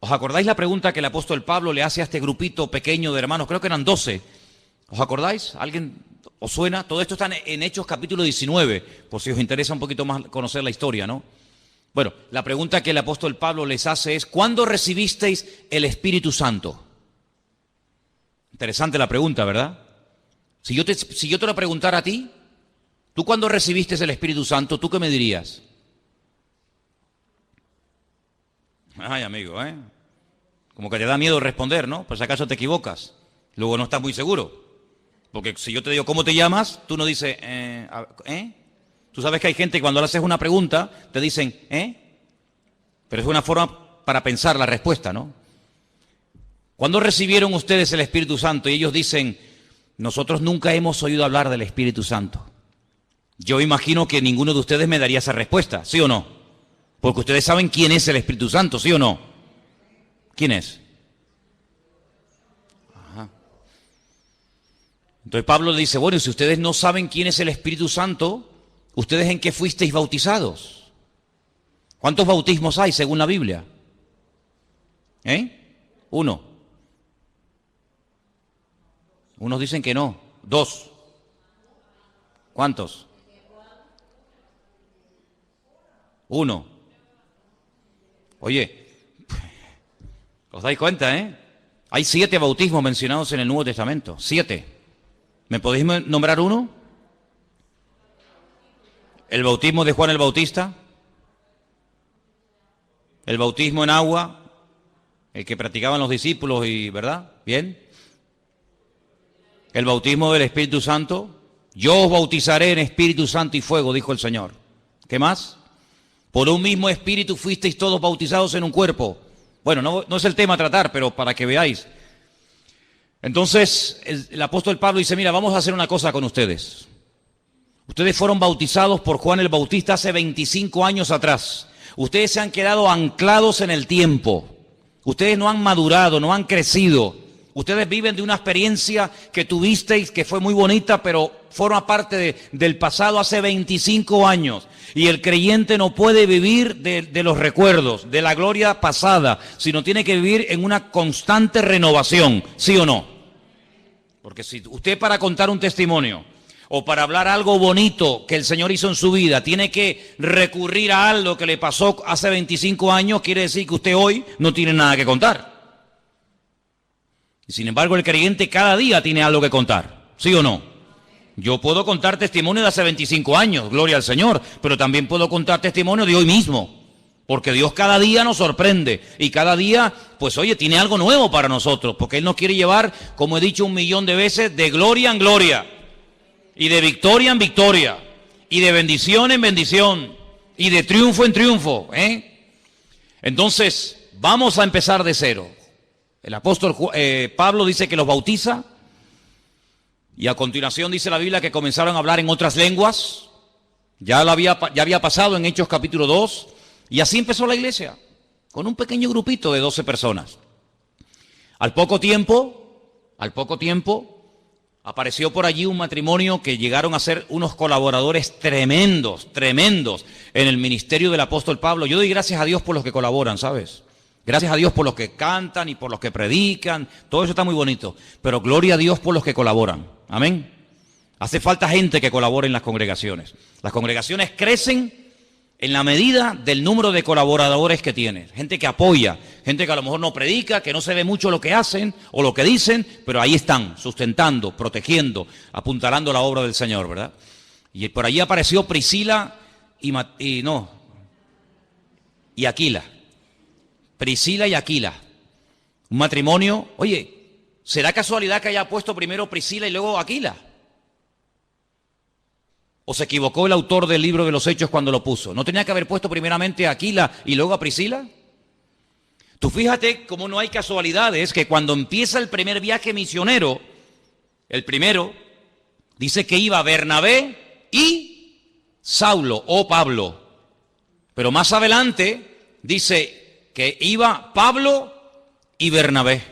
¿Os acordáis la pregunta que el apóstol Pablo le hace a este grupito pequeño de hermanos? Creo que eran 12. ¿Os acordáis? ¿Alguien os suena? Todo esto está en Hechos capítulo 19, por si os interesa un poquito más conocer la historia, ¿no? Bueno, la pregunta que el apóstol Pablo les hace es, ¿cuándo recibisteis el Espíritu Santo? Interesante la pregunta, ¿verdad? Si yo te la preguntara a ti, ¿tú cuándo recibiste el Espíritu Santo? ¿Tú qué me dirías? Ay, amigo, ¿eh? Como que te da miedo responder, ¿no? Por si acaso te equivocas. Luego no estás muy seguro. Porque si yo te digo, ¿cómo te llamas? Tú no dices, ¿eh? Tú sabes que hay gente que cuando le haces una pregunta, te dicen, ¿eh? Pero es una forma para pensar la respuesta, ¿no? ¿Cuándo recibieron ustedes el Espíritu Santo? Y ellos dicen, nosotros nunca hemos oído hablar del Espíritu Santo. Yo imagino que ninguno de ustedes me daría esa respuesta, ¿sí o no? Porque ustedes saben quién es el Espíritu Santo, ¿sí o no? ¿Quién es? Ajá. Entonces Pablo le dice, bueno, si ustedes no saben quién es el Espíritu Santo, ¿ustedes en qué fuisteis bautizados? ¿Cuántos bautismos hay según la Biblia? Uno. Unos dicen que no. 2. ¿Cuántos? 1. Oye, ¿os dais cuenta, Hay 7 bautismos mencionados en el Nuevo Testamento. 7. ¿Me podéis nombrar uno? El bautismo de Juan el Bautista. El bautismo en agua, el que practicaban los discípulos, ¿verdad? Bien. El bautismo del Espíritu Santo. Yo os bautizaré en Espíritu Santo y fuego, dijo el Señor. ¿Qué más? Por un mismo Espíritu fuisteis todos bautizados en un cuerpo. Bueno, no es el tema a tratar, pero para que veáis. Entonces, el apóstol Pablo dice, mira, vamos a hacer una cosa con ustedes. Ustedes fueron bautizados por Juan el Bautista hace 25 años atrás. Ustedes se han quedado anclados en el tiempo. Ustedes no han madurado, no han crecido. Ustedes viven de una experiencia que tuvisteis que fue muy bonita, pero forma parte del pasado hace 25 años. Y el creyente no puede vivir de los recuerdos, de la gloria pasada, sino tiene que vivir en una constante renovación, ¿sí o no? Porque si usted para contar un testimonio o para hablar algo bonito que el Señor hizo en su vida, tiene que recurrir a algo que le pasó hace 25 años, quiere decir que usted hoy no tiene nada que contar. Y sin embargo, el creyente cada día tiene algo que contar, ¿sí o no? Yo puedo contar testimonio de hace 25 años, gloria al Señor, pero también puedo contar testimonio de hoy mismo, porque Dios cada día nos sorprende y cada día, pues oye, tiene algo nuevo para nosotros, porque Él nos quiere llevar, como he dicho 1.000.000 de veces, de gloria en gloria, y de victoria en victoria, y de bendición en bendición, y de triunfo en triunfo, Entonces, vamos a empezar de cero. El apóstol Pablo dice que los bautiza, y a continuación dice la Biblia que comenzaron a hablar en otras lenguas. Ya había pasado en Hechos capítulo 2, y así empezó la iglesia, con un pequeño grupito de 12 personas. Al poco tiempo, apareció por allí un matrimonio que llegaron a ser unos colaboradores tremendos en el ministerio del apóstol Pablo. Yo doy gracias a Dios por los que colaboran, ¿sabes? Gracias a Dios por los que cantan y por los que predican, todo eso está muy bonito, pero gloria a Dios por los que colaboran, amén. Hace falta gente que colabore en las congregaciones. Las congregaciones crecen en la medida del número de colaboradores que tienen, gente que apoya, gente que a lo mejor no predica, que no se ve mucho lo que hacen o lo que dicen, pero ahí están, sustentando, protegiendo, apuntalando la obra del Señor, ¿verdad? Y por allí apareció Priscila y Aquila. Priscila y Aquila, un matrimonio. Oye, ¿será casualidad que haya puesto primero Priscila y luego Aquila? ¿O se equivocó el autor del libro de los Hechos cuando lo puso? ¿No tenía que haber puesto primeramente a Aquila y luego a Priscila? Tú fíjate cómo no hay casualidades, que cuando empieza el primer viaje misionero, el primero, dice que iba Bernabé y Saulo o Pablo. Pero más adelante dice que iba Pablo y Bernabé.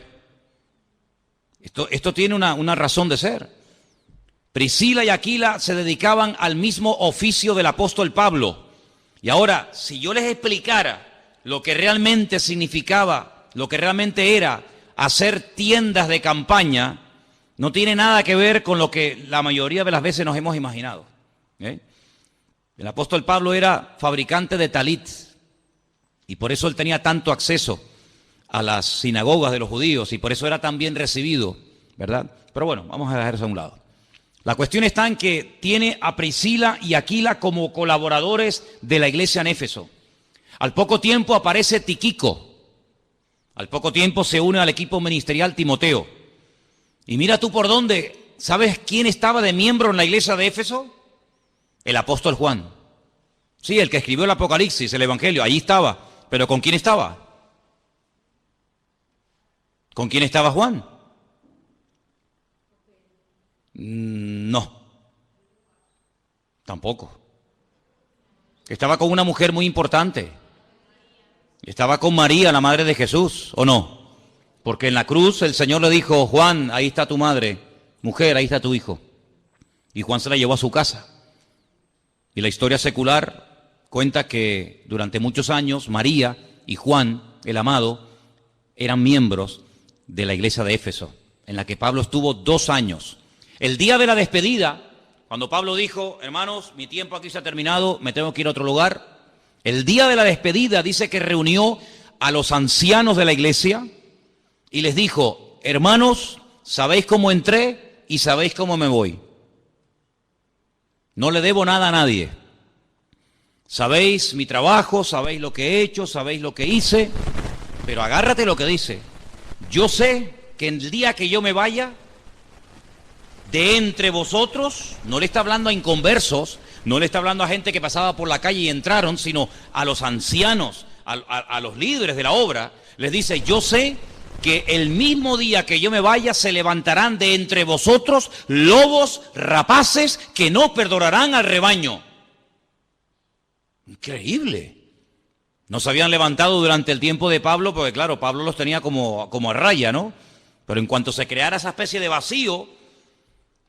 Esto tiene una razón de ser. Priscila y Aquila se dedicaban al mismo oficio del apóstol Pablo. Y ahora, si yo les explicara lo que realmente significaba lo que realmente era hacer tiendas de campaña, no tiene nada que ver con lo que la mayoría de las veces nos hemos imaginado. El apóstol Pablo era fabricante de talit y por eso él tenía tanto acceso a las sinagogas de los judíos y por eso era tan bien recibido, ¿verdad? Pero bueno, vamos a dejar eso a un lado. La cuestión está en que tiene a Priscila y Aquila como colaboradores de la iglesia en Éfeso. Al poco tiempo aparece Tíquico. Al poco tiempo se une al equipo ministerial Timoteo. Y mira tú por dónde, ¿sabes quién estaba de miembro en la iglesia de Éfeso? El apóstol Juan. Sí, el que escribió el Apocalipsis, el Evangelio, ahí estaba. ¿Pero con quién estaba? ¿Con quién estaba Juan? No. Tampoco. Estaba con una mujer muy importante. Estaba con María, la madre de Jesús, ¿o no? Porque en la cruz el Señor le dijo, Juan, ahí está tu madre, mujer, ahí está tu hijo. Y Juan se la llevó a su casa. Y la historia secular cuenta que durante muchos años María y Juan, el amado, eran miembros de la iglesia de Éfeso, en la que Pablo estuvo 2 años. El día de la despedida, cuando Pablo dijo, hermanos, mi tiempo aquí se ha terminado, me tengo que ir a otro lugar. El día de la despedida dice que reunió a los ancianos de la iglesia y les dijo, hermanos, sabéis cómo entré y sabéis cómo me voy. No le debo nada a nadie. Sabéis mi trabajo, sabéis lo que he hecho, sabéis lo que hice, pero agárrate lo que dice. Yo sé que el día que yo me vaya, de entre vosotros, no le está hablando a inconversos, no le está hablando a gente que pasaba por la calle y entraron, sino a los ancianos, a los líderes de la obra, les dice, yo sé que el mismo día que yo me vaya se levantarán de entre vosotros lobos rapaces que no perdonarán al rebaño. Increíble. No se habían levantado durante el tiempo de Pablo, porque claro, Pablo los tenía como a raya, ¿no? Pero en cuanto se creara esa especie de vacío,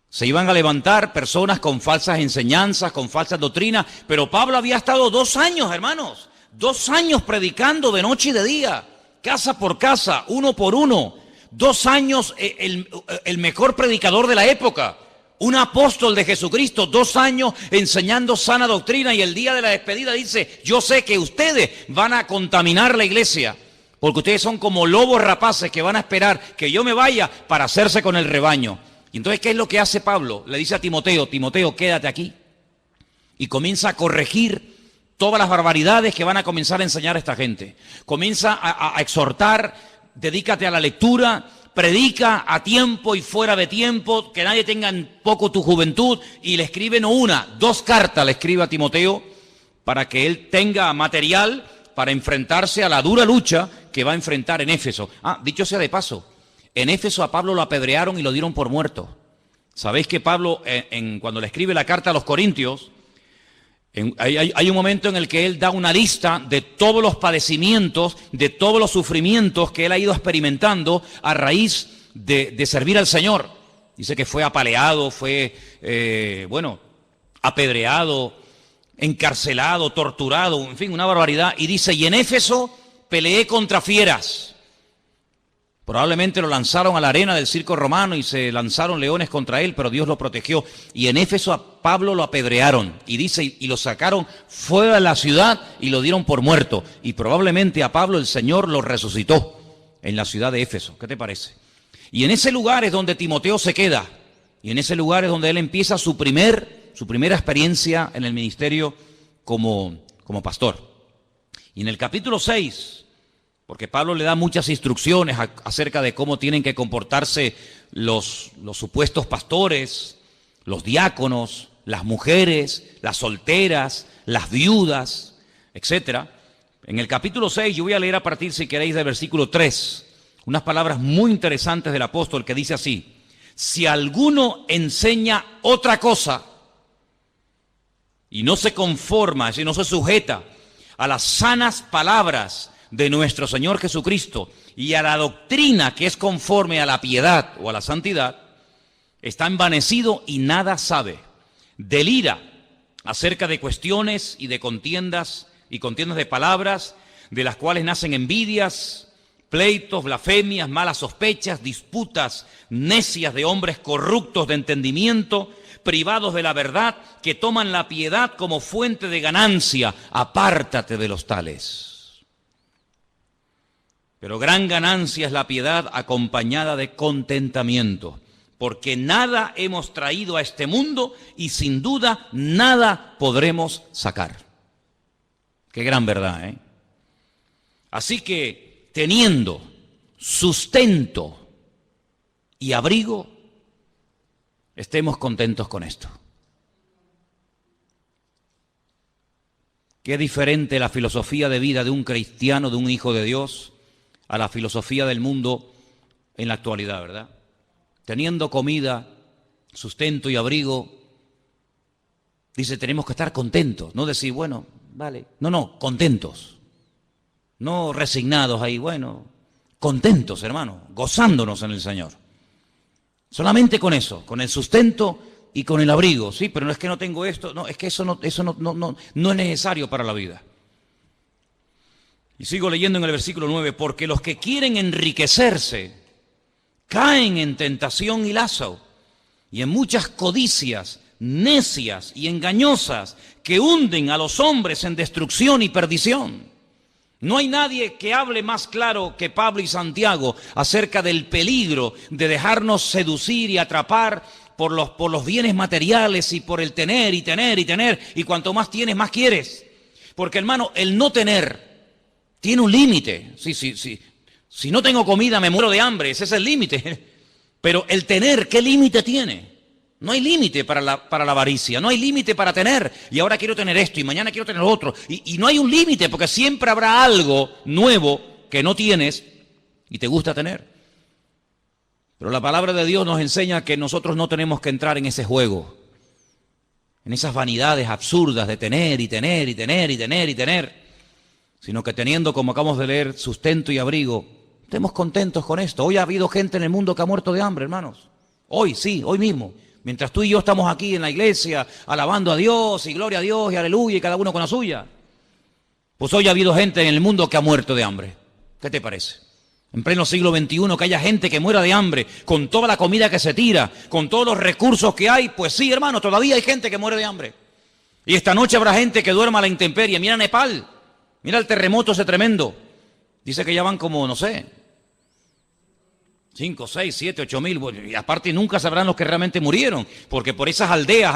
se iban a levantar personas con falsas enseñanzas, con falsas doctrinas, pero Pablo había estado 2 años, hermanos, 2 años predicando de noche y de día, casa por casa, uno por uno, 2 años el mejor predicador de la época, un apóstol de Jesucristo, 2 años enseñando sana doctrina y el día de la despedida dice, yo sé que ustedes van a contaminar la iglesia, porque ustedes son como lobos rapaces que van a esperar que yo me vaya para hacerse con el rebaño. Y entonces, ¿qué es lo que hace Pablo? Le dice a Timoteo, Timoteo, quédate aquí. Y comienza a corregir todas las barbaridades que van a comenzar a enseñar a esta gente. Comienza a exhortar, dedícate a la lectura, predica a tiempo y fuera de tiempo, que nadie tenga en poco tu juventud. Y le escribe no 1, 2 cartas le escribe a Timoteo para que él tenga material para enfrentarse a la dura lucha que va a enfrentar en Éfeso. Dicho sea de paso, en Éfeso a Pablo lo apedrearon y lo dieron por muerto. Sabéis que Pablo, cuando le escribe la carta a los Corintios, hay un momento en el que él da una lista de todos los padecimientos, de todos los sufrimientos que él ha ido experimentando a raíz de servir al Señor. Dice que fue apaleado, fue, apedreado, encarcelado, torturado, en fin, una barbaridad. Y dice, y en Éfeso peleé contra fieras. Probablemente lo lanzaron a la arena del circo romano y se lanzaron leones contra él, pero Dios lo protegió. Y en Éfeso a Pablo lo apedrearon. Y dice, y lo sacaron fuera de la ciudad y lo dieron por muerto. Y probablemente a Pablo el Señor lo resucitó en la ciudad de Éfeso. ¿Qué te parece? Y en ese lugar es donde Timoteo se queda. Y en ese lugar es donde él empieza su primera experiencia en el ministerio como pastor. Y en el capítulo 6... porque Pablo le da muchas instrucciones acerca de cómo tienen que comportarse los supuestos pastores, los diáconos, las mujeres, las solteras, las viudas, etc. En el capítulo 6, yo voy a leer a partir, si queréis, del versículo 3, unas palabras muy interesantes del apóstol que dice así, si alguno enseña otra cosa y no se conforma, si no se sujeta a las sanas palabras de nuestro Señor Jesucristo y a la doctrina que es conforme a la piedad o a la santidad, está envanecido y nada sabe. Delira acerca de cuestiones y de contiendas de palabras, de las cuales nacen envidias, pleitos, blasfemias, malas sospechas, disputas necias de hombres corruptos de entendimiento, privados de la verdad, que toman la piedad como fuente de ganancia. Apártate de los tales. Pero gran ganancia es la piedad acompañada de contentamiento, porque nada hemos traído a este mundo y sin duda nada podremos sacar. Qué gran verdad, ¿eh? Así que teniendo sustento y abrigo, estemos contentos con esto. Qué diferente la filosofía de vida de un cristiano, de un hijo de Dios, a la filosofía del mundo en la actualidad, ¿verdad? Teniendo comida, sustento y abrigo, dice, tenemos que estar contentos, no decir, bueno, vale, no, contentos, no resignados ahí, bueno, contentos, hermano, gozándonos en el Señor. Solamente con eso, con el sustento y con el abrigo, sí, pero no es que no tengo esto, no, es que eso no es necesario para la vida. Y sigo leyendo en el versículo 9, porque los que quieren enriquecerse caen en tentación y lazo, y en muchas codicias necias y engañosas que hunden a los hombres en destrucción y perdición. No hay nadie que hable más claro que Pablo y Santiago acerca del peligro de dejarnos seducir y atrapar por los bienes materiales y por el tener y tener y tener, y cuanto más tienes, más quieres. Porque, hermano, el no tener tiene un límite. Sí. Si no tengo comida me muero de hambre, ese es el límite. Pero el tener, ¿qué límite tiene? No hay límite para la avaricia, no hay límite para tener. Y ahora quiero tener esto y mañana quiero tener lo otro. Y no hay un límite, porque siempre habrá algo nuevo que no tienes y te gusta tener. Pero la palabra de Dios nos enseña que nosotros no tenemos que entrar en ese juego, en esas vanidades absurdas de tener y tener y tener y tener y tener, sino que teniendo, como acabamos de leer, sustento y abrigo, estemos contentos con esto. Hoy ha habido gente en el mundo que ha muerto de hambre, hermanos. Hoy, sí, hoy mismo. Mientras tú y yo estamos aquí en la iglesia alabando a Dios y gloria a Dios y aleluya y cada uno con la suya, pues hoy ha habido gente en el mundo que ha muerto de hambre. ¿Qué te parece? En pleno siglo XXI que haya gente que muera de hambre, con toda la comida que se tira, con todos los recursos que hay, pues sí, hermano, todavía hay gente que muere de hambre. Y esta noche habrá gente que duerma a la intemperie. Mira Nepal, mira el terremoto ese tremendo. Dice que ya van como, no sé, 5, 6, 7, 8 mil, y aparte nunca sabrán los que realmente murieron, porque por esas aldeas,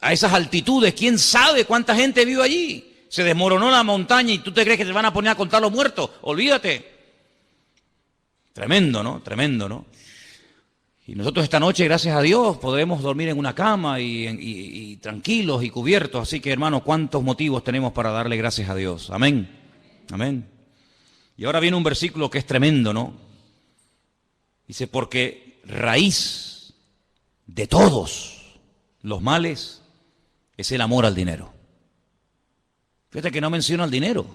a esas altitudes, quién sabe cuánta gente vive allí. Se desmoronó la montaña y tú te crees que te van a poner a contar los muertos. Olvídate. Tremendo, ¿no? Tremendo, ¿no? Y nosotros esta noche, gracias a Dios, podremos dormir en una cama y tranquilos y cubiertos. Así que, hermano, ¿cuántos motivos tenemos para darle gracias a Dios? Amén. Amén. Y ahora viene un versículo que es tremendo, ¿no? Dice, porque raíz de todos los males es el amor al dinero. Fíjate que no menciona el dinero,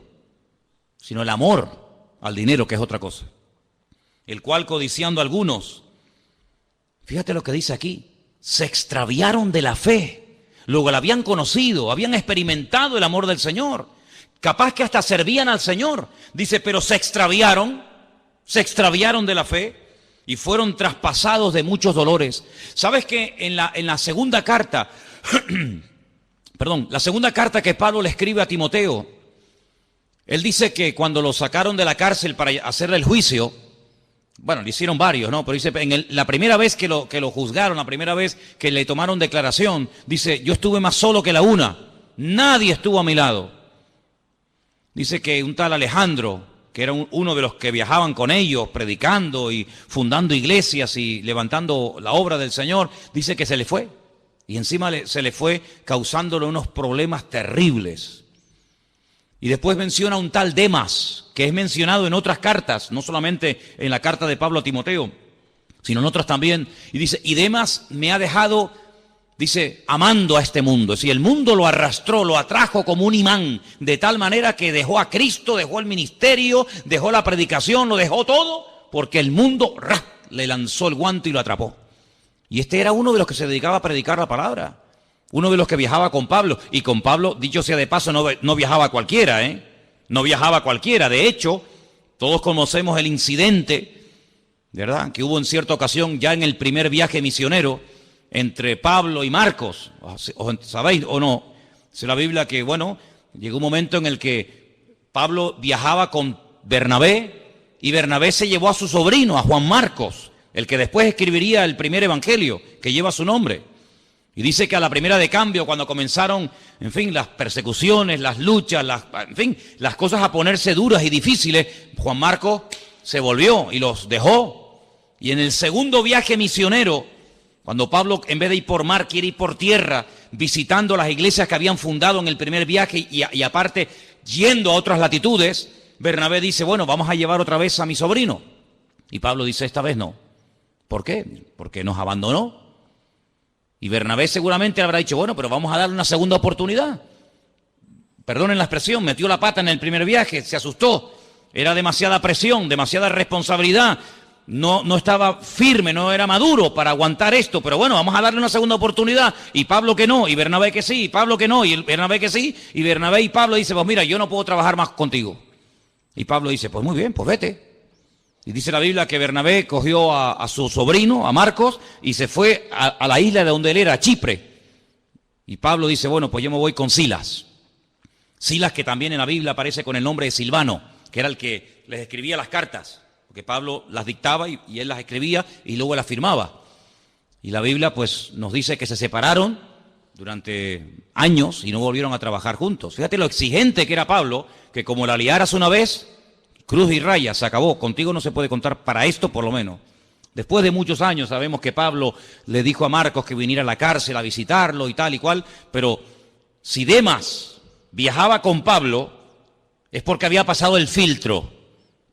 sino el amor al dinero, que es otra cosa. El cual, codiciando algunos, fíjate lo que dice aquí, se extraviaron de la fe. Luego la habían conocido, habían experimentado el amor del Señor. Capaz que hasta servían al Señor. Dice, pero se extraviaron de la fe. Y fueron traspasados de muchos dolores. ¿Sabes que en la segunda carta, la segunda carta que Pablo le escribe a Timoteo, él dice que cuando lo sacaron de la cárcel para hacerle el juicio, bueno, le hicieron varios, ¿no? Pero dice, la primera vez que lo juzgaron, la primera vez que le tomaron declaración, dice, yo estuve más solo que la una, nadie estuvo a mi lado. Dice que un tal Alejandro, que era uno de los que viajaban con ellos, predicando y fundando iglesias y levantando la obra del Señor, dice que se le fue. Y encima se le fue causándole unos problemas terribles. Y después menciona un tal Demas, que es mencionado en otras cartas, no solamente en la carta de Pablo a Timoteo, sino en otras también. Y dice, y Demas me ha dejado, dice, amando a este mundo. Es decir, el mundo lo arrastró, lo atrajo como un imán, de tal manera que dejó a Cristo, dejó el ministerio, dejó la predicación, lo dejó todo, porque el mundo le lanzó el guante y lo atrapó. Y este era uno de los que se dedicaba a predicar la palabra, uno de los que viajaba con Pablo. Y con Pablo, dicho sea de paso, no viajaba cualquiera, no viajaba cualquiera. De hecho, Todos conocemos el incidente, ¿verdad?, que hubo en cierta ocasión ya en el primer viaje misionero entre Pablo y Marcos. ¿Sabéis o no? Dice la Biblia que, bueno, llegó un momento en el que Pablo viajaba con Bernabé y Bernabé se llevó a su sobrino, a Juan Marcos, el que después escribiría el primer evangelio que lleva su nombre. Y dice que a la primera de cambio, cuando comenzaron, en fin, las persecuciones, las luchas, en fin, las cosas a ponerse duras y difíciles, Juan Marcos se volvió y los dejó. Y en el segundo viaje misionero, cuando Pablo, en vez de ir por mar, quiere ir por tierra, visitando las iglesias que habían fundado en el primer viaje y aparte yendo a otras latitudes, Bernabé dice, bueno, vamos a llevar otra vez a mi sobrino. Y Pablo dice, esta vez no. ¿Por qué? Porque nos abandonó. Y Bernabé seguramente habrá dicho, bueno, pero vamos a darle una segunda oportunidad. Perdonen la expresión, metió la pata en el primer viaje, se asustó. Era demasiada presión, demasiada responsabilidad. No estaba firme, no era maduro para aguantar esto, pero bueno, vamos a darle una segunda oportunidad. Y Pablo que no, y Bernabé que sí, y Pablo que no, y Bernabé que sí, y Bernabé y Pablo dice, pues mira, yo no puedo trabajar más contigo. Y Pablo dice, pues muy bien, pues vete. Y dice la Biblia que Bernabé cogió a su sobrino, a Marcos, y se fue a la isla de donde él era, a Chipre. Y Pablo dice, bueno, pues yo me voy con Silas. Silas, que también en la Biblia aparece con el nombre de Silvano, que era el que les escribía las cartas. Porque Pablo las dictaba y él las escribía y luego las firmaba. Y la Biblia pues nos dice que se separaron durante años y no volvieron a trabajar juntos. Fíjate lo exigente que era Pablo, que como la liaras una vez, cruz y raya, se acabó. Contigo no se puede contar para esto por lo menos. Después de muchos años sabemos que Pablo le dijo a Marcos que viniera a la cárcel a visitarlo y tal y cual, pero si Demas viajaba con Pablo es porque había pasado el filtro.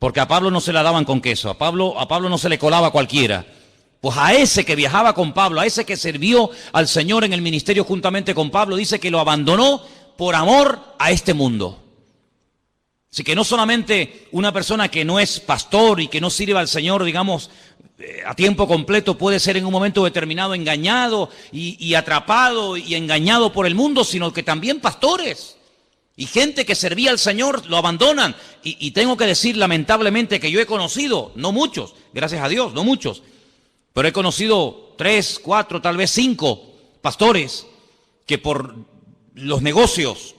Porque a Pablo no se la daban con queso, a Pablo no se le colaba cualquiera. Pues a ese que viajaba con Pablo, a ese que sirvió al Señor en el ministerio juntamente con Pablo, dice que lo abandonó por amor a este mundo. Así que no solamente una persona que no es pastor y que no sirve al Señor, digamos, a tiempo completo puede ser en un momento determinado engañado y atrapado y engañado por el mundo, sino que también pastores. Y gente que servía al Señor lo abandonan. Y tengo que decir lamentablemente que yo he conocido, no muchos, gracias a Dios, no muchos, pero he conocido 3, 4, tal vez 5 pastores que por los negocios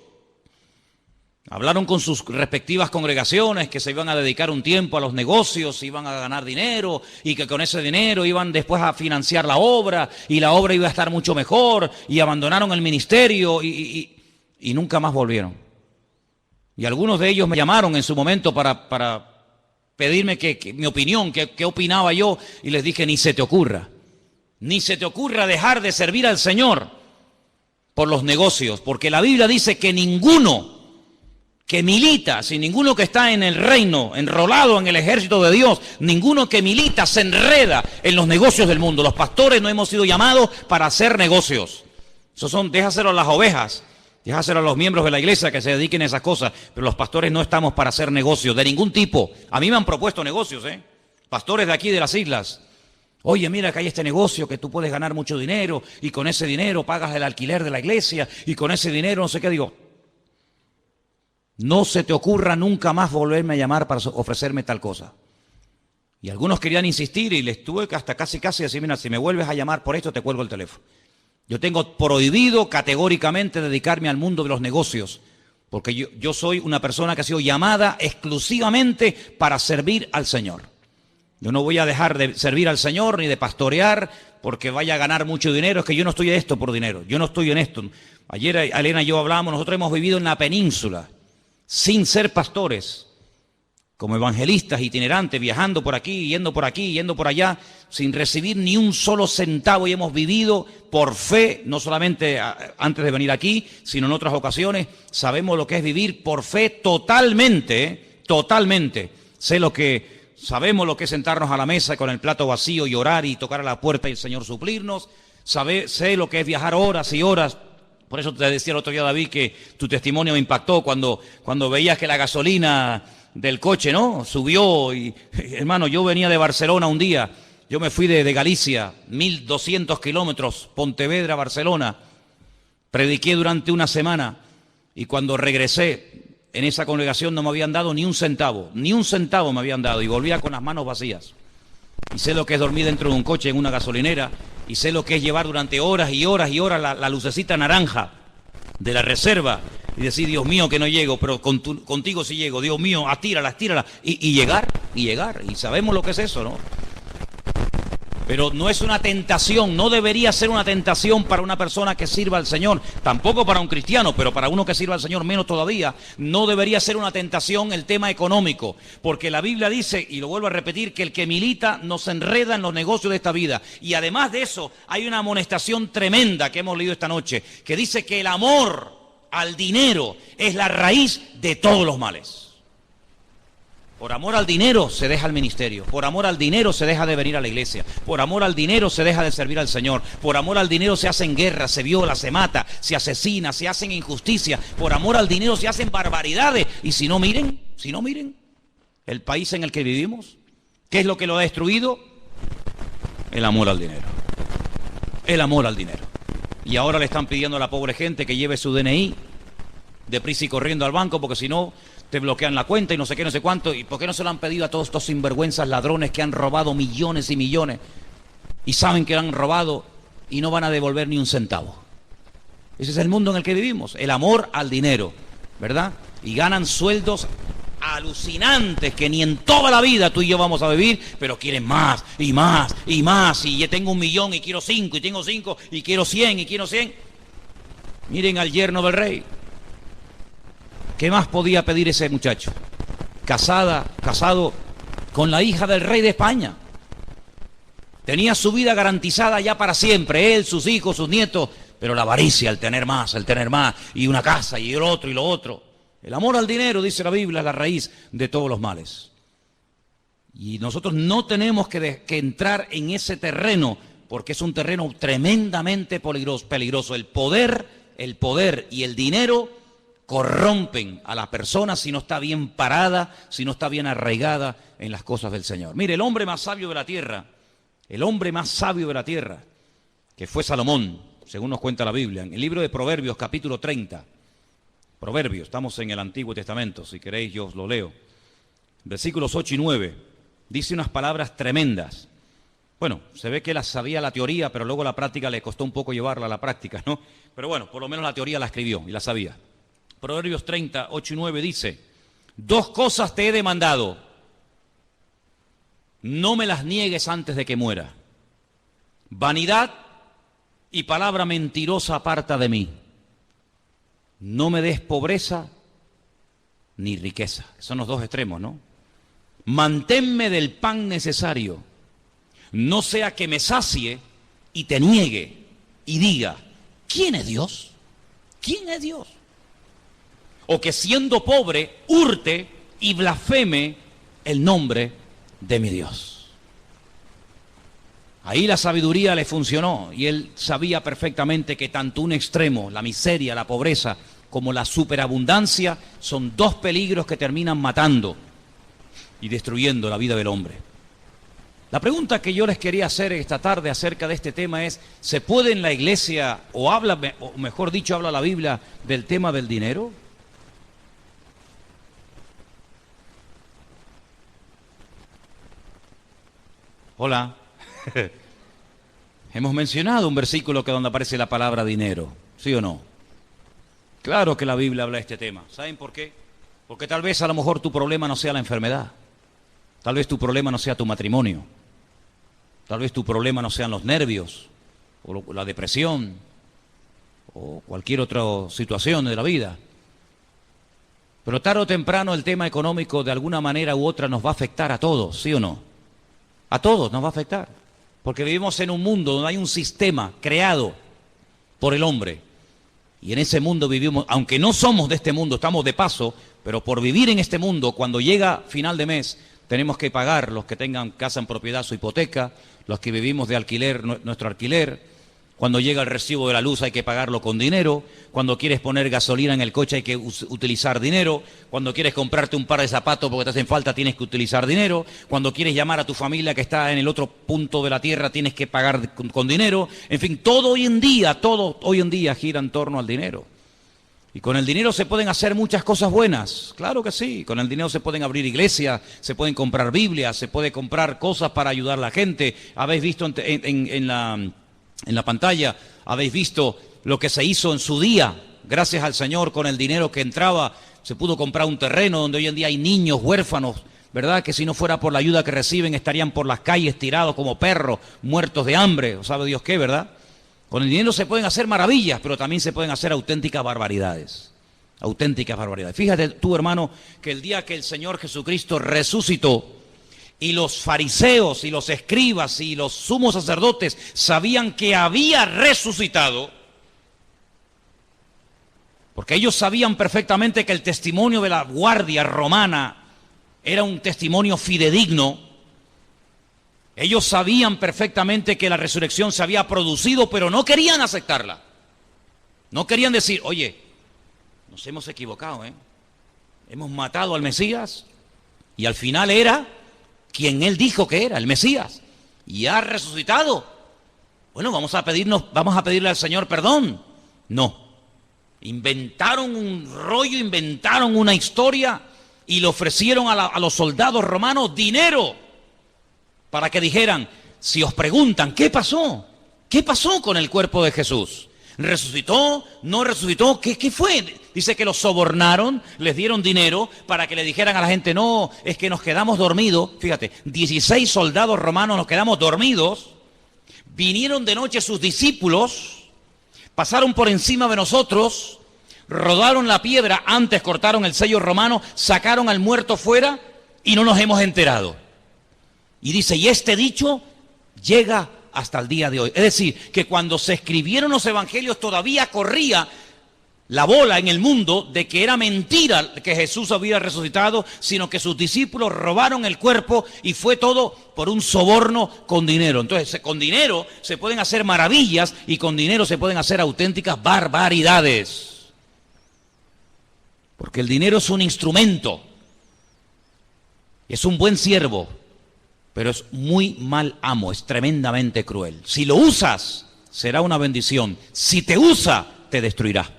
hablaron con sus respectivas congregaciones que se iban a dedicar un tiempo a los negocios, iban a ganar dinero y que con ese dinero iban después a financiar la obra y la obra iba a estar mucho mejor y abandonaron el ministerio y nunca más volvieron. Y algunos de ellos me llamaron en su momento para pedirme que mi opinión, qué opinaba yo, y les dije, ni se te ocurra dejar de servir al Señor por los negocios, porque la Biblia dice que ninguno que milita, si ninguno que está en el reino, enrolado en el ejército de Dios, ninguno que milita se enreda en los negocios del mundo. Los pastores no hemos sido llamados para hacer negocios. Déjaselo a las ovejas. Déjaselo a los miembros de la iglesia que se dediquen a esas cosas, pero los pastores no estamos para hacer negocios de ningún tipo. A mí me han propuesto negocios, pastores de aquí de las islas. Oye, mira que hay este negocio que tú puedes ganar mucho dinero y con ese dinero pagas el alquiler de la iglesia y con ese dinero no sé qué. Digo, no se te ocurra nunca más volverme a llamar para ofrecerme tal cosa. Y algunos querían insistir y les tuve que hasta casi decir, mira, si me vuelves a llamar por esto te cuelgo el teléfono. Yo tengo prohibido categóricamente dedicarme al mundo de los negocios, porque yo soy una persona que ha sido llamada exclusivamente para servir al Señor. Yo no voy a dejar de servir al Señor ni de pastorear porque vaya a ganar mucho dinero. Es que yo no estoy en esto por dinero, yo no estoy en esto. Ayer Elena y yo hablamos, nosotros hemos vivido en la península sin ser pastores, como evangelistas itinerantes, viajando por aquí, yendo por allá, sin recibir ni un solo centavo, y hemos vivido por fe, no solamente antes de venir aquí, sino en otras ocasiones. Sabemos lo que es vivir por fe totalmente, totalmente. Sabemos lo que es sentarnos a la mesa con el plato vacío y orar y tocar a la puerta y el Señor suplirnos. Sé lo que es viajar horas y horas. Por eso te decía el otro día, David, que tu testimonio me impactó cuando veías que la gasolina del coche, ¿no? Subió y, hermano, yo venía de Barcelona un día, yo me fui de Galicia, 1200 kilómetros, Pontevedra, Barcelona, prediqué durante una semana y cuando regresé, en esa congregación no me habían dado ni un centavo me habían dado, y volvía con las manos vacías. Y sé lo que es dormir dentro de un coche en una gasolinera, y sé lo que es llevar durante horas y horas y horas la lucecita naranja de la reserva y decir, Dios mío, que no llego, pero contigo sí llego, Dios mío, estírala, y llegar, y sabemos lo que es eso, ¿no? Pero no es una tentación, no debería ser una tentación para una persona que sirva al Señor, tampoco para un cristiano, pero para uno que sirva al Señor menos todavía, no debería ser una tentación el tema económico, porque la Biblia dice, y lo vuelvo a repetir, que el que milita nos enreda en los negocios de esta vida. Y además de eso, hay una amonestación tremenda que hemos leído esta noche, que dice que el amor al dinero es la raíz de todos los males. Por amor al dinero se deja el ministerio, por amor al dinero se deja de venir a la iglesia, por amor al dinero se deja de servir al Señor, por amor al dinero se hacen guerras, se viola, se mata, se asesina, se hacen injusticias, por amor al dinero se hacen barbaridades. Y si no miren el país en el que vivimos, ¿qué es lo que lo ha destruido? El amor al dinero, el amor al dinero. Y ahora le están pidiendo a la pobre gente que lleve su DNI deprisa y corriendo al banco, porque si no te bloquean la cuenta y no sé qué, no sé cuánto. ¿Y por qué no se lo han pedido a todos estos sinvergüenzas ladrones que han robado millones y millones y saben que han robado y no van a devolver ni un centavo? Ese es el mundo en el que vivimos, el amor al dinero, ¿verdad? Y ganan sueldos alucinantes que ni en toda la vida tú y yo vamos a vivir, pero quieren más y más y más. Y yo tengo 1 millón y quiero 5, y tengo 5 y quiero 100 y quiero 100. Miren al yerno del rey. ¿Qué más podía pedir ese muchacho? Casado con la hija del rey de España. Tenía su vida garantizada ya para siempre, él, sus hijos, sus nietos, pero la avaricia, el tener más, y una casa, y el otro, y lo otro. El amor al dinero, dice la Biblia, es la raíz de todos los males. Y nosotros no tenemos que entrar en ese terreno, porque es un terreno tremendamente peligroso. El poder y el dinero corrompen a la persona si no está bien parada, si no está bien arraigada en las cosas del Señor. Mire, el hombre más sabio de la tierra, que fue Salomón, según nos cuenta la Biblia, en el libro de Proverbios, capítulo 30. Proverbios, estamos en el Antiguo Testamento, si queréis yo os lo leo. Versículos 8 y 9, dice unas palabras tremendas. Bueno, se ve que él sabía la teoría, pero luego la práctica le costó un poco llevarla a la práctica, ¿no? Pero bueno, por lo menos la teoría la escribió y la sabía. Proverbios 30, 8 y 9 dice, 2 cosas te he demandado, no me las niegues antes de que muera. Vanidad y palabra mentirosa aparta de mí. No me des pobreza ni riqueza. Son los 2 extremos, ¿no? Manténme del pan necesario, no sea que me sacie y te niegue y diga, ¿quién es Dios? ¿Quién es Dios? O que siendo pobre, hurte y blasfeme el nombre de mi Dios. Ahí la sabiduría le funcionó y él sabía perfectamente que tanto un extremo, la miseria, la pobreza, como la superabundancia, son 2 peligros que terminan matando y destruyendo la vida del hombre. La pregunta que yo les quería hacer esta tarde acerca de este tema es, ¿se puede en la iglesia, o mejor dicho, habla la Biblia del tema del dinero? Hola. Hemos mencionado un versículo que donde aparece la palabra dinero, ¿sí o no? Claro que la Biblia habla de este tema. ¿Saben por qué? Porque tal vez a lo mejor tu problema no sea la enfermedad. Tal vez tu problema no sea tu matrimonio. Tal vez tu problema no sean los nervios, o la depresión, o cualquier otra situación de la vida. Pero tarde o temprano el tema económico de alguna manera u otra nos va a afectar a todos, ¿sí o no? A todos nos va a afectar. Porque vivimos en un mundo donde hay un sistema creado por el hombre. Y en ese mundo vivimos, aunque no somos de este mundo, estamos de paso, pero por vivir en este mundo, cuando llega final de mes, tenemos que pagar, los que tengan casa en propiedad, su hipoteca, los que vivimos de alquiler, nuestro alquiler. Cuando llega el recibo de la luz hay que pagarlo con dinero. Cuando quieres poner gasolina en el coche hay que utilizar dinero. Cuando quieres comprarte un par de zapatos porque te hacen falta tienes que utilizar dinero. Cuando quieres llamar a tu familia que está en el otro punto de la tierra tienes que pagar con dinero. En fin, todo hoy en día gira en torno al dinero. Y con el dinero se pueden hacer muchas cosas buenas, claro que sí. Con el dinero se pueden abrir iglesias, se pueden comprar Biblias, se puede comprar cosas para ayudar a la gente. Habéis visto en la pantalla, habéis visto lo que se hizo en su día. Gracias al Señor, con el dinero que entraba, se pudo comprar un terreno donde hoy en día hay niños huérfanos, ¿verdad? Que si no fuera por la ayuda que reciben, estarían por las calles tirados como perros, muertos de hambre, o sabe Dios qué, ¿verdad? Con el dinero se pueden hacer maravillas, pero también se pueden hacer auténticas barbaridades. Auténticas barbaridades. Fíjate tú, hermano, que el día que el Señor Jesucristo resucitó y los fariseos y los escribas y los sumos sacerdotes sabían que había resucitado, porque ellos sabían perfectamente que el testimonio de la guardia romana era un testimonio fidedigno. Ellos sabían perfectamente que la resurrección se había producido, pero no querían aceptarla. No querían decir, oye, nos hemos equivocado, hemos matado al Mesías y al final era quien él dijo que era, el Mesías, y ha resucitado. Bueno, vamos a pedirle al Señor perdón. No. Inventaron un rollo, inventaron una historia y le ofrecieron a los soldados romanos dinero para que dijeran, si os preguntan, ¿qué pasó? ¿Qué pasó con el cuerpo de Jesús? ¿Resucitó? ¿No resucitó? ¿Qué fue? Dice que los sobornaron, les dieron dinero para que le dijeran a la gente, no, es que nos quedamos dormidos. Fíjate, 16 soldados romanos nos quedamos dormidos. Vinieron de noche sus discípulos, pasaron por encima de nosotros, rodaron la piedra, antes cortaron el sello romano, sacaron al muerto fuera y no nos hemos enterado. Y dice, y este dicho llega hasta el día de hoy. Es decir, que cuando se escribieron los evangelios todavía corría la bola en el mundo de que era mentira que Jesús había resucitado, sino que sus discípulos robaron el cuerpo y fue todo por un soborno con dinero. Entonces, con dinero se pueden hacer maravillas y con dinero se pueden hacer auténticas barbaridades. Porque el dinero es un instrumento, es un buen siervo, pero es muy mal amo, es tremendamente cruel. Si lo usas, será una bendición. Si te usa, te destruirá.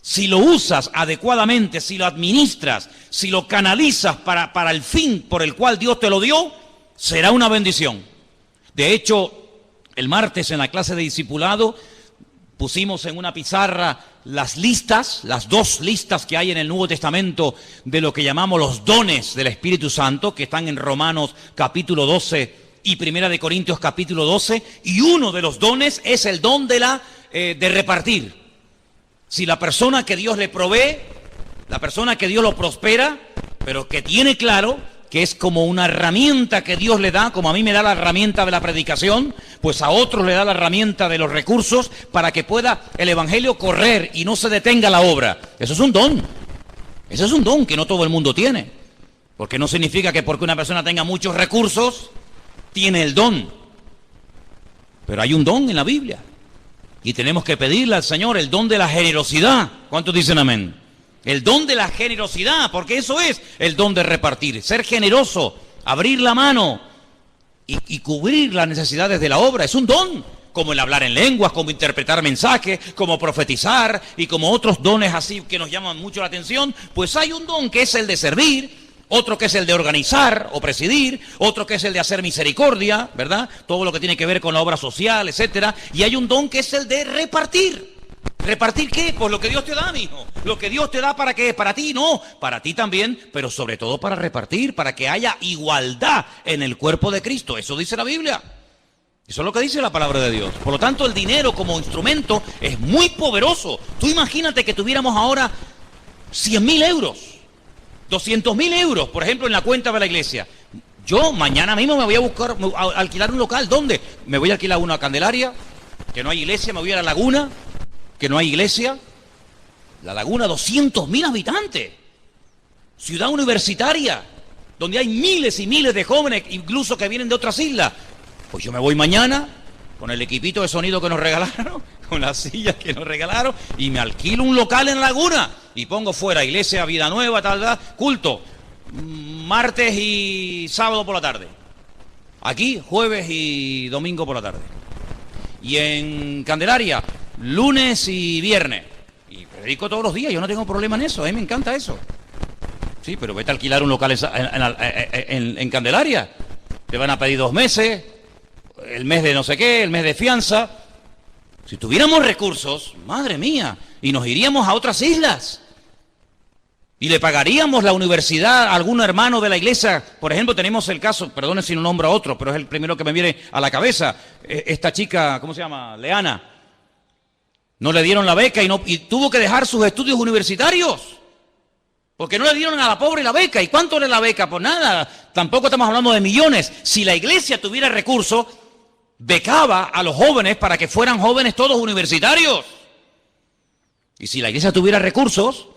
Si lo usas adecuadamente, si lo administras, si lo canalizas para el fin por el cual Dios te lo dio, será una bendición. De hecho, el martes en la clase de discipulado pusimos en una pizarra las listas, las 2 listas que hay en el Nuevo Testamento de lo que llamamos los dones del Espíritu Santo, que están en Romanos capítulo 12 y Primera de Corintios capítulo 12, y uno de los dones es el don de repartir. Si la persona que Dios le provee, la persona que Dios lo prospera, pero que tiene claro que es como una herramienta que Dios le da, como a mí me da la herramienta de la predicación, pues a otros le da la herramienta de los recursos para que pueda el evangelio correr y no se detenga la obra. Eso es un don. Eso es un don que no todo el mundo tiene. Porque no significa que porque una persona tenga muchos recursos, tiene el don. Pero hay un don en la Biblia. Y tenemos que pedirle al Señor el don de la generosidad. ¿Cuántos dicen amén? El don de la generosidad, porque eso es el don de repartir. Ser generoso, abrir la mano y cubrir las necesidades de la obra. Es un don, como el hablar en lenguas, como interpretar mensajes, como profetizar y como otros dones así que nos llaman mucho la atención. Pues hay un don que es el de servir, otro que es el de organizar o presidir, otro que es el de hacer misericordia, ¿verdad? Todo lo que tiene que ver con la obra social, etcétera. Y hay un don que es el de repartir. ¿Repartir qué? Pues lo que Dios te da, mijo. Lo que Dios te da, ¿para qué? Para ti, no. Para ti también, pero sobre todo para repartir, para que haya igualdad en el cuerpo de Cristo. Eso dice la Biblia. Eso es lo que dice la palabra de Dios. Por lo tanto, el dinero como instrumento es muy poderoso. Tú imagínate que tuviéramos ahora 100.000 euros, 200.000 euros, por ejemplo, en la cuenta de la iglesia. Yo mañana mismo me voy a alquilar un local. ¿Dónde? Me voy a alquilar una Candelaria, que no hay iglesia, me voy a La Laguna, que no hay iglesia. La Laguna, 200.000 habitantes. Ciudad universitaria, donde hay miles y miles de jóvenes, incluso que vienen de otras islas. Pues yo me voy mañana con el equipito de sonido que nos regalaron, con las sillas que nos regalaron, y me alquilo un local en La Laguna y pongo fuera iglesia, vida nueva, tal, culto, martes y sábado por la tarde. Aquí, jueves y domingo por la tarde. Y en Candelaria, lunes y viernes. Y predico todos los días, yo no tengo problema en eso, a mí me encanta eso. Sí, pero vete a alquilar un local en Candelaria. Te van a pedir 2 meses, el mes de no sé qué, el mes de fianza. Si tuviéramos recursos, madre mía, y nos iríamos a otras islas. Y le pagaríamos la universidad a algún hermano de la iglesia. Por ejemplo, tenemos el caso, perdone si no nombro a otro, pero es el primero que me viene a la cabeza. Esta chica, ¿cómo se llama? Leana. No le dieron la beca y tuvo que dejar sus estudios universitarios. Porque no le dieron a la pobre la beca. ¿Y cuánto era la beca? Pues nada, tampoco estamos hablando de millones. Si la iglesia tuviera recursos, becaba a los jóvenes para que fueran jóvenes todos universitarios. Y si la iglesia tuviera recursos,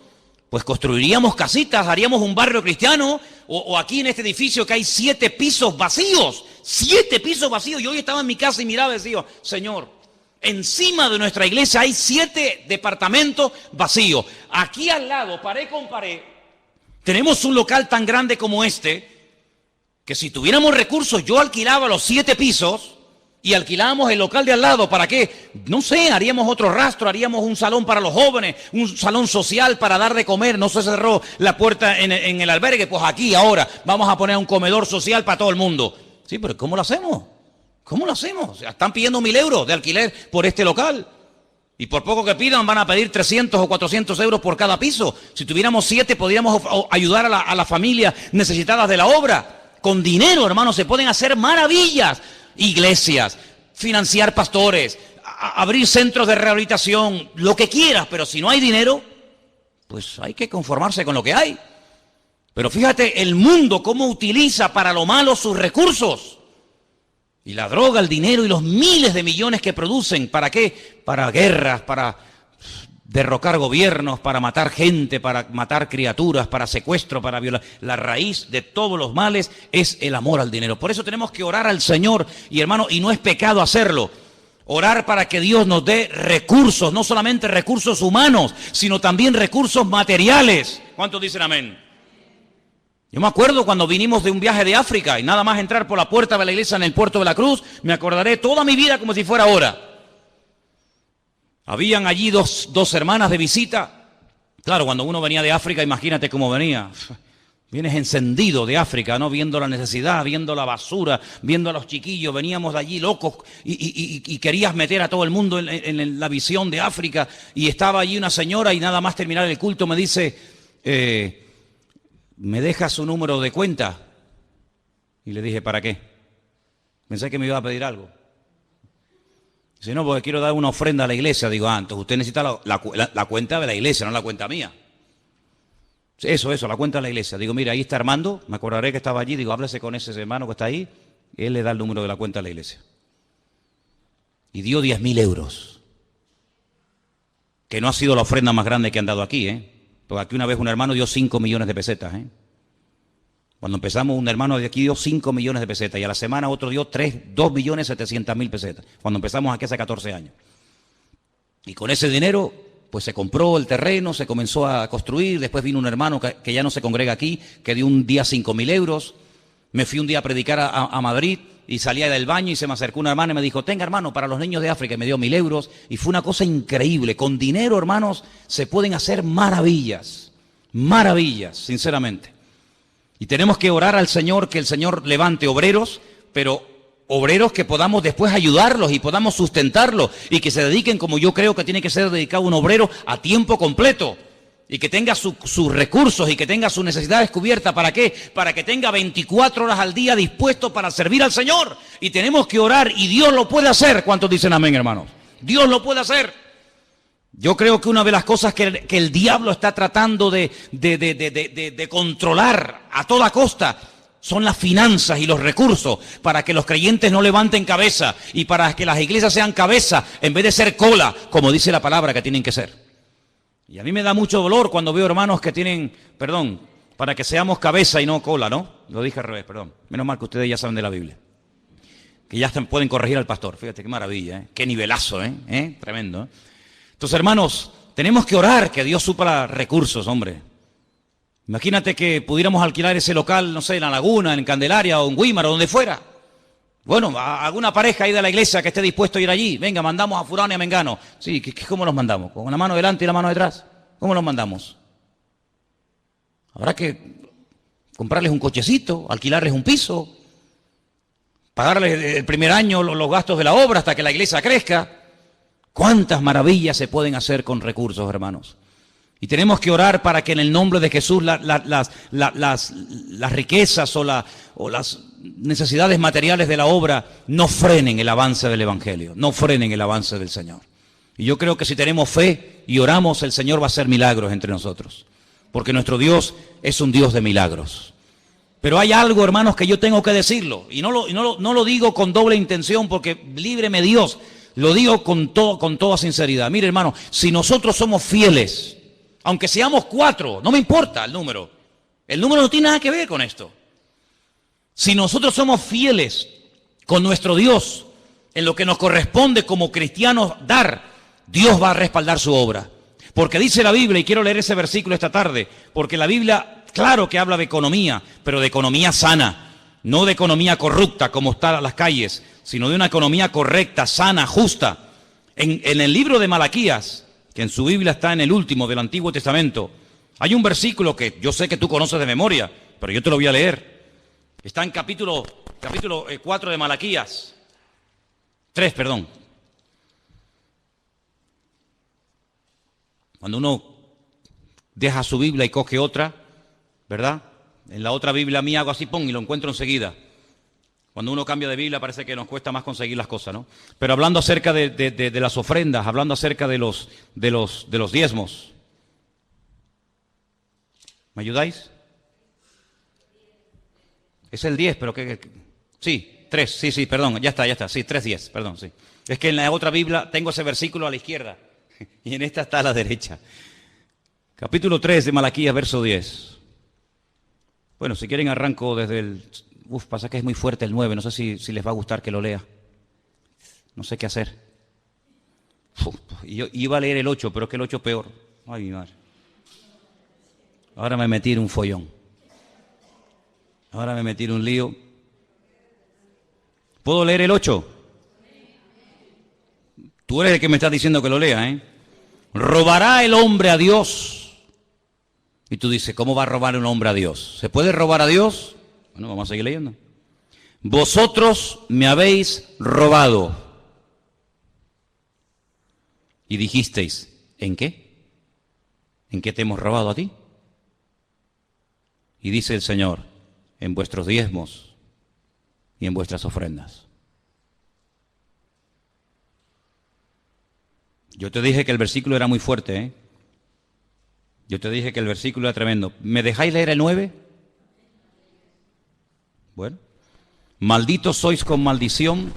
pues construiríamos casitas, haríamos un barrio cristiano, o aquí en este edificio que hay 7 pisos vacíos, 7 pisos vacíos. Yo hoy estaba en mi casa y miraba y decía, Señor, encima de nuestra iglesia hay 7 departamentos vacíos. Aquí al lado, pared con pared, tenemos un local tan grande como este, que si tuviéramos recursos, yo alquilaba los 7 pisos y alquilábamos el local de al lado. ¿Para qué? No sé, haríamos otro rastro, haríamos un salón para los jóvenes, un salón social para dar de comer. No se cerró la puerta en el albergue, pues aquí ahora vamos a poner un comedor social para todo el mundo. Sí, pero ¿cómo lo hacemos? ¿Cómo lo hacemos? O sea, están pidiendo 1.000 euros de alquiler por este local. Y por poco que pidan van a pedir 300 o 400 euros por cada piso. Si tuviéramos 7 podríamos ayudar a las familias necesitadas de la obra. Con dinero, hermanos, se pueden hacer maravillas. Iglesias, financiar pastores, abrir centros de rehabilitación, lo que quieras, pero si no hay dinero, pues hay que conformarse con lo que hay. Pero fíjate el mundo cómo utiliza para lo malo sus recursos. Y la droga, el dinero y los miles de millones que producen, ¿para qué? Para guerras, para derrocar gobiernos, para matar gente, para matar criaturas, para secuestro, para violar. La raíz de todos los males es el amor al dinero. Por eso tenemos que orar al Señor, y hermano, y no es pecado hacerlo. Orar para que Dios nos dé recursos, no solamente recursos humanos, sino también recursos materiales. ¿Cuántos dicen amén? Yo me acuerdo cuando vinimos de un viaje de África y nada más entrar por la puerta de la iglesia en el puerto de la Cruz, me acordaré toda mi vida como si fuera ahora. Habían allí dos hermanas de visita. Claro, cuando uno venía de África, imagínate cómo venía. Vienes encendido de África, ¿no? Viendo la necesidad, viendo la basura, viendo a los chiquillos. Veníamos de allí locos y querías meter a todo el mundo en la visión de África. Y estaba allí una señora y nada más terminar el culto me dice, ¿me deja su número de cuenta? Y le dije, ¿para qué? Pensé que me iba a pedir algo. Dice, no, porque quiero dar una ofrenda a la iglesia. Digo, entonces usted necesita la cuenta de la iglesia, no la cuenta mía. Eso, la cuenta de la iglesia. Digo, mira, ahí está Armando, me acordaré que estaba allí. Digo, háblese con ese hermano que está ahí. Él le da el número de la cuenta de la iglesia. Y dio 10.000 euros. Que no ha sido la ofrenda más grande que han dado aquí, Porque aquí una vez un hermano dio 5 millones de pesetas, Cuando empezamos, un hermano de aquí dio 5 millones de pesetas y a la semana otro dio 2.700.000 pesetas. Cuando empezamos aquí hace 14 años. Y con ese dinero, pues se compró el terreno, se comenzó a construir. Después vino un hermano que ya no se congrega aquí, que dio un día 5.000 euros. Me fui un día a predicar a Madrid y salía del baño y se me acercó una hermana y me dijo, tenga hermano, para los niños de África, y me dio 1.000 euros. Y fue una cosa increíble. Con dinero, hermanos, se pueden hacer maravillas. Maravillas, sinceramente. Y tenemos que orar al Señor, que el Señor levante obreros, pero obreros que podamos después ayudarlos y podamos sustentarlos y que se dediquen, como yo creo que tiene que ser dedicado un obrero, a tiempo completo y que tenga sus recursos y que tenga sus necesidades cubiertas. ¿Para qué? Para que tenga 24 horas al día dispuesto para servir al Señor. Y tenemos que orar y Dios lo puede hacer. ¿Cuántos dicen amén, hermanos? Dios lo puede hacer. Yo creo que una de las cosas que el diablo está tratando de controlar a toda costa son las finanzas y los recursos, para que los creyentes no levanten cabeza y para que las iglesias sean cabeza en vez de ser cola, como dice la palabra que tienen que ser. Y a mí me da mucho dolor cuando veo hermanos que tienen, para que seamos cabeza y no cola, ¿no? Lo dije al revés, perdón. Menos mal que ustedes ya saben de la Biblia. Que ya pueden corregir al pastor. Fíjate qué maravilla, qué nivelazo, tremendo, Entonces, hermanos, tenemos que orar que Dios supla recursos, hombre. Imagínate que pudiéramos alquilar ese local, no sé, en La Laguna, en Candelaria o en Guímar o donde fuera. Bueno, a alguna pareja ahí de la iglesia que esté dispuesto a ir allí. Venga, mandamos a fulano y a mengano. Sí, ¿cómo los mandamos? ¿Con una mano delante y la mano detrás? ¿Cómo los mandamos? Habrá que comprarles un cochecito, alquilarles un piso, pagarles el primer año los gastos de la obra hasta que la iglesia crezca. ¿Cuántas maravillas se pueden hacer con recursos, hermanos? Y tenemos que orar para que en el nombre de Jesús las riquezas o las necesidades materiales de la obra no frenen el avance del Evangelio, no frenen el avance del Señor. Y yo creo que si tenemos fe y oramos, el Señor va a hacer milagros entre nosotros, porque nuestro Dios es un Dios de milagros. Pero hay algo, hermanos, que yo tengo que decirlo, y no lo digo con doble intención, porque líbreme Dios, lo digo con toda sinceridad. Mire, hermano, si nosotros somos fieles, aunque seamos 4, no me importa el número no tiene nada que ver con esto. Si nosotros somos fieles con nuestro Dios en lo que nos corresponde como cristianos dar, Dios va a respaldar su obra. Porque dice la Biblia, y quiero leer ese versículo esta tarde, porque la Biblia, claro que habla de economía, pero de economía sana, no de economía corrupta como está en las calles, sino de una economía correcta, sana, justa. En el libro de Malaquías, que en su Biblia está en el último del Antiguo Testamento, hay un versículo que yo sé que tú conoces de memoria, pero yo te lo voy a leer. Está en capítulo 4 de Malaquías. 3, perdón. Cuando uno deja su Biblia y coge otra, ¿verdad? En la otra Biblia mía hago así, pum, y lo encuentro enseguida. Cuando uno cambia de Biblia parece que nos cuesta más conseguir las cosas, ¿no? Pero hablando acerca de las ofrendas, hablando acerca de los diezmos. ¿Me ayudáis? Es el 10, pero sí, 3, sí, perdón, ya está, sí, 3:10, perdón, sí. Es que en la otra Biblia tengo ese versículo a la izquierda y en esta está a la derecha. Capítulo 3 de Malaquías, verso 10. Bueno, si quieren arranco desde el... pasa que es muy fuerte el 9, no sé si les va a gustar que lo lea. No sé qué hacer. Yo iba a leer el 8, pero es que el 8 es peor. Ay, mi madre. Ahora me metí en un follón. Ahora me metí en un lío. ¿Puedo leer el 8? Tú eres el que me estás diciendo que lo lea, ¿eh? ¿Robará el hombre a Dios? Y tú dices, ¿cómo va a robar un hombre a Dios? ¿Se puede robar a Dios? Bueno, vamos a seguir leyendo. Vosotros me habéis robado. Y dijisteis, ¿en qué? ¿En qué te hemos robado a ti? Y dice el Señor, en vuestros diezmos y en vuestras ofrendas. Yo te dije que el versículo era muy fuerte, ¿eh? Yo te dije que el versículo era tremendo. ¿Me dejáis leer el 9? Bueno. Malditos sois con maldición,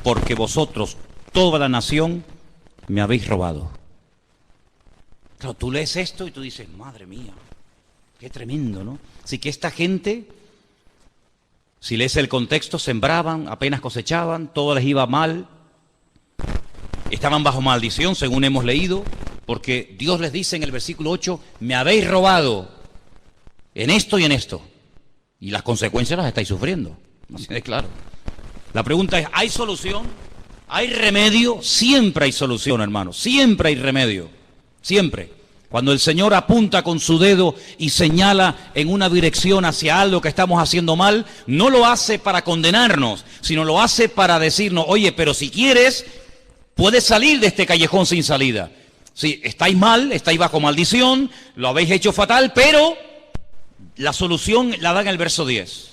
porque vosotros, toda la nación, me habéis robado. Claro, tú lees esto y tú dices, madre mía, qué tremendo, ¿no? Así que esta gente, si lees el contexto, sembraban, apenas cosechaban, todo les iba mal, estaban bajo maldición, según hemos leído, porque Dios les dice en el versículo 8, me habéis robado en esto y en esto, y las consecuencias las estáis sufriendo, así de claro. La pregunta es, ¿hay solución? ¿Hay remedio? Siempre hay solución, hermano, siempre hay remedio, siempre. Cuando el Señor apunta con su dedo y señala en una dirección hacia algo que estamos haciendo mal, no lo hace para condenarnos, sino lo hace para decirnos, oye, pero si quieres, puedes salir de este callejón sin salida. Sí, estáis mal, estáis bajo maldición, lo habéis hecho fatal, pero la solución la da en el verso 10,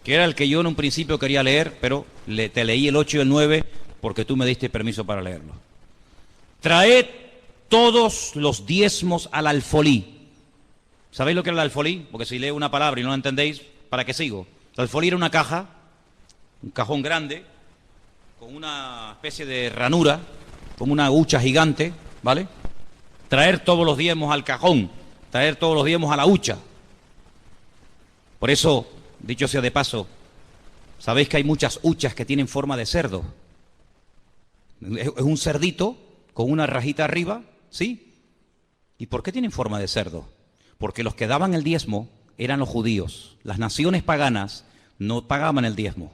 que era el que yo en un principio quería leer, pero te leí el 8 y el 9 porque tú me diste permiso para leerlo. Traed todos los diezmos al alfolí. ¿Sabéis lo que era el alfolí? Porque si leo una palabra y no la entendéis, ¿para qué sigo? El alfolí era una caja, un cajón grande, con una especie de ranura, como una hucha gigante, ¿vale? Traer todos los diezmos al cajón, traer todos los diezmos a la hucha. Por eso, dicho sea de paso, sabéis que hay muchas huchas que tienen forma de cerdo. Es un cerdito con una rajita arriba, ¿sí? ¿Y por qué tienen forma de cerdo? Porque los que daban el diezmo eran los judíos. Las naciones paganas no pagaban el diezmo,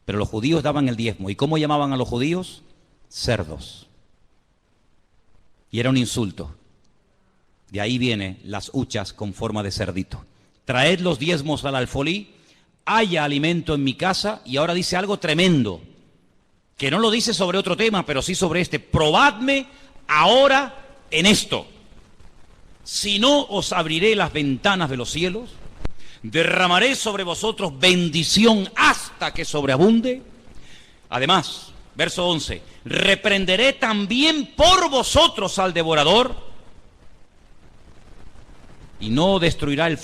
pero los judíos daban el diezmo. ¿Y cómo llamaban a los judíos? Cerdos. Y era un insulto. De ahí vienen las huchas con forma de cerdito. Traed los diezmos al alfolí, haya alimento en mi casa, y ahora dice algo tremendo, que no lo dice sobre otro tema, pero sí sobre este. Probadme ahora en esto. Si no, os abriré las ventanas de los cielos, derramaré sobre vosotros bendición hasta que sobreabunde. Además, verso 11, reprenderé también por vosotros al devorador, y no destruirá el